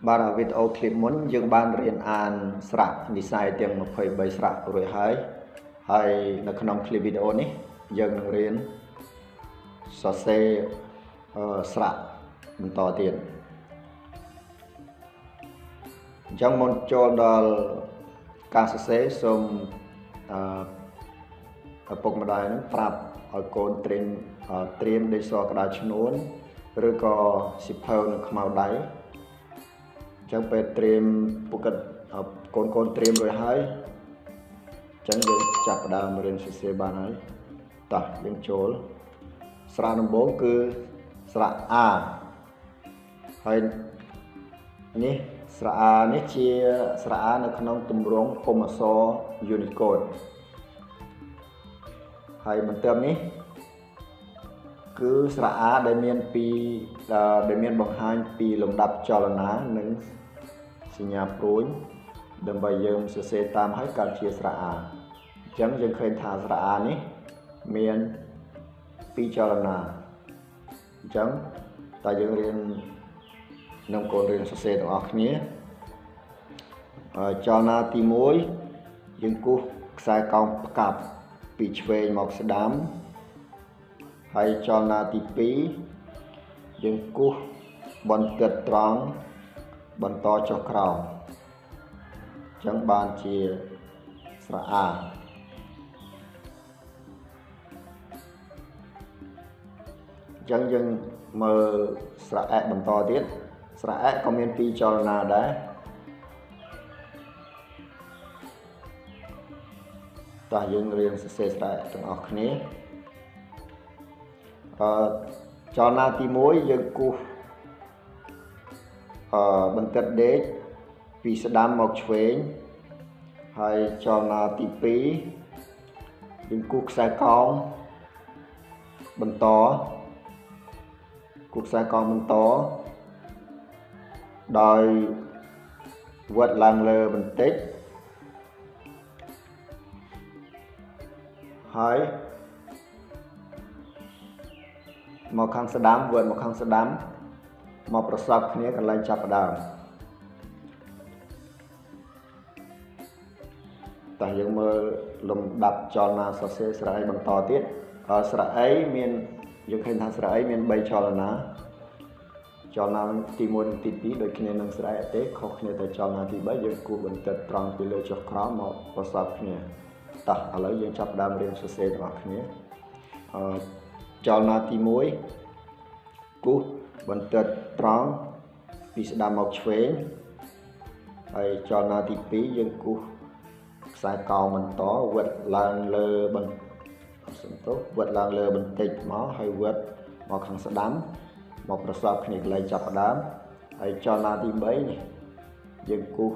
Bà video clip muốn dương ban riêng an sạc design tiếng 23 sạc rồi hay là trong clip video này dương riêng so xe sạc to tiền trong một chỗ đó ca xe xong bốc mà đài nó pháp ở côn triêm để so cái đá chân uốn rồi có shipper nó màu đáy chẳng phải triêm bốc côn triêm rồi hay chẳng được chặt đào mà lên xe bàn ấy ta những chỗ sra number 4 គឺស្រៈ A ហើយនេះស្រៈ A នេះជាស្រៈ A នៅក្នុងទម្រង់ពុម្ពអក្សរ Unicode ហើយបន្ទាប់នេះគឺស្រៈ A ដែលមានបង្ហាញពីលំដាប់ចលនានិងសញ្ញាព្រួយដើម្បីយើងសរសេរតាមហើយកើតជាស្រៈ A អញ្ចឹងយើងឃើញថាស្រៈ A នេះមានពីរចលនាអញ្ចឹងតើយើងរៀននឹងកូនរៀនសរសេរទាំងអស់គ្នាចលនាទី1យើងគូសខ្សែកោងផ្កាប់ពីឆ្វេងមកស្ដាំហើយចលនាទី2យើងគូសបន្ទាត់ត្រង់បន្តចុះក្រោមអញ្ចឹងបានជាស្រៈ Aចឹងយើងមើលស្រៈ E បន្តទៀតស្រៈ E ក៏មានពីរចលនាដែរតោះយើងរៀនសរសេរស្រៈ E ទាំងអស់គ្នាចលនាទី1យើងគូសបន្ទាត់ដេកពីស្ដាំមកឆ្វេងហើយចលនាទី2យើងគូសខ្សែកោងបន្តខ្សែកោងបន្តដោយវត្តឡើងលើបន្តិចហើយមកខាងស្ដាំវត្តមកខាងស្ដាំមកប្រសពគ្នាកន្លែងចាប់ផ្ដើមតើយើងមើលលំដាប់ចលនាសរសេរស្រៈ E បន្តទៀតស្រៈ E មានយើងឃើញថាស្រៈ E មាន3ចលនាចលនាទី1និងទី2ដូចគ្នានឹងស្រៈ E ទេខុសគ្នាតែចលនាទី3យើងគូសបន្ទាត់ត្រង់ពីលើចុះក្រោមមកប្រសពគ្នាតោះឥឡូវយើងចាប់ផ្ដើមរៀនសរសេរទាំងអស់គ្នាចលនាទី1គូសបន្ទាត់ត្រង់ពីស្ដាំមកឆ្វេងហើយចលនាទី2យើងគូសខ្សែកោងបន្តវិតឡើងលើវត្តឡើងលើបន្តិចមកហើយវត្តមកខាងស្ដាំមកប្រសពគ្នាកន្លែងចាប់ផ្ដើមហើយចលនាទី3នេះយើងគូស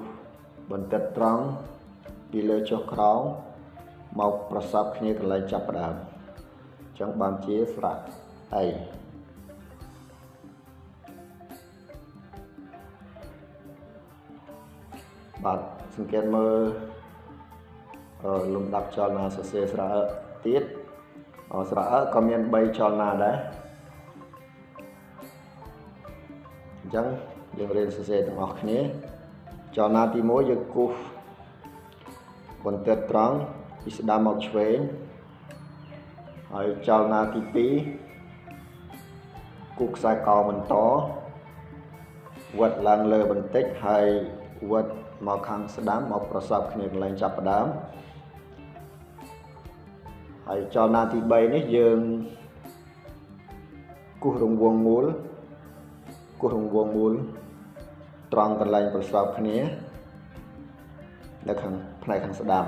បន្ទាត់ត្រង់ពីលើចុះក្រោមមកប្រសពគ្នាកន្លែងចាប់ផ្ដើមអញ្ចឹងបានជាស្រៈ E បាទសង្កេតមើលលំដាប់ចលនាសរសេរស្រៈ E ទៀតស្រៈ E ក៏មាន3ចលនាដែរអញ្ចឹងយើងរៀនសរសេរទាំងអស់គ្នាចលនាទី1យើងគូសបន្ទាត់ត្រង់ពីស្ដាំមកឆ្វេងហើយចលនាទី2គូសខ្សែកោងបន្តវត្តឡើងលើបន្តិចហើយវត្តមកខាងស្ដាំមកប្រសពគ្នាកន្លែងចាប់ផ្ដើមហើយចលនាទី3នេះយើងគូសរង្វង់មូលត្រង់កន្លែងប្រសពគ្នានៅខាងផ្នែកខាងស្ដាំ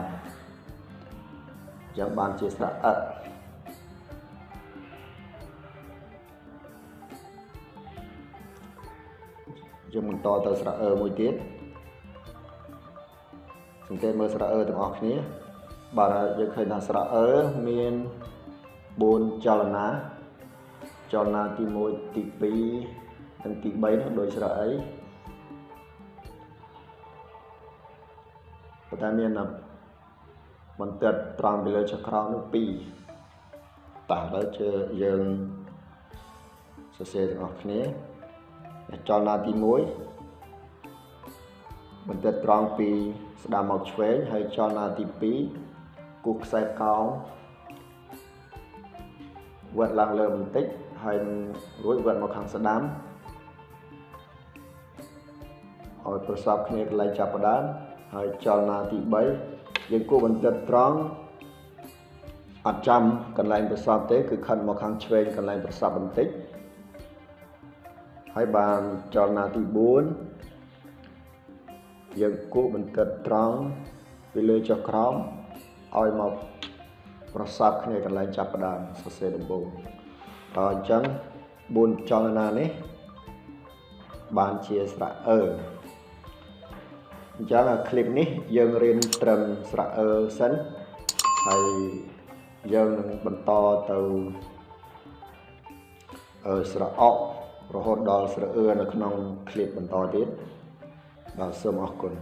អញ្ចឹងបានជាស្រៈ E យើងបន្តទៅស្រៈ E មួយទៀតសង្កេតមើលស្រៈ E ទាំងអស់គ្នាបាទយើងឃើញថាស្រៈ E មាន4ចលនាចលនាទី1ទី2និងទី3នោះដូចស្រៈ E ប៉ុន្តែមានបន្ទាត់ត្រង់ពីលើចុះក្រោមនោះ2តោះឥឡូវយើងសរសេរទាំងអស់គ្នាចលនាទី1 បន្តិចត្រង់ពីស្ដាំមកឆ្វេងហើយចលនាទី2គូសខ្សែកោងវត្តឡើងលើបន្តិចហើយរួចវត្តមកខាងស្ដាំឲ្យប្រសពគ្នាកន្លែងចាប់ផ្ដើមហើយចលនាទី3យើងគូបន្តិចត្រង់អត់ចាំកន្លែងប្រសពទេគឺខិនមកខាងឆ្វេងកន្លែងប្រសពបន្តិចហើយបានចលនាទី4យើងគូបន្តិចត្រង់ពីលើចុះក្រោមឲ្យមកប្រសពគ្នាកន្លែងចាប់ផ្ដើមសរសេរដំបូងដល់អញ្ចឹង4ចលនានេះបានជាស្រៈអឺអញ្ចឹងคลิปនេះយើងរៀនត្រឹមស្រៈអឺសិនហើយយើងនឹងបន្តទៅស្រៈអរហូតដល់ស្រៈអឺនៅក្នុងคลิปបន្តទៀតបាទសូមអរគុណ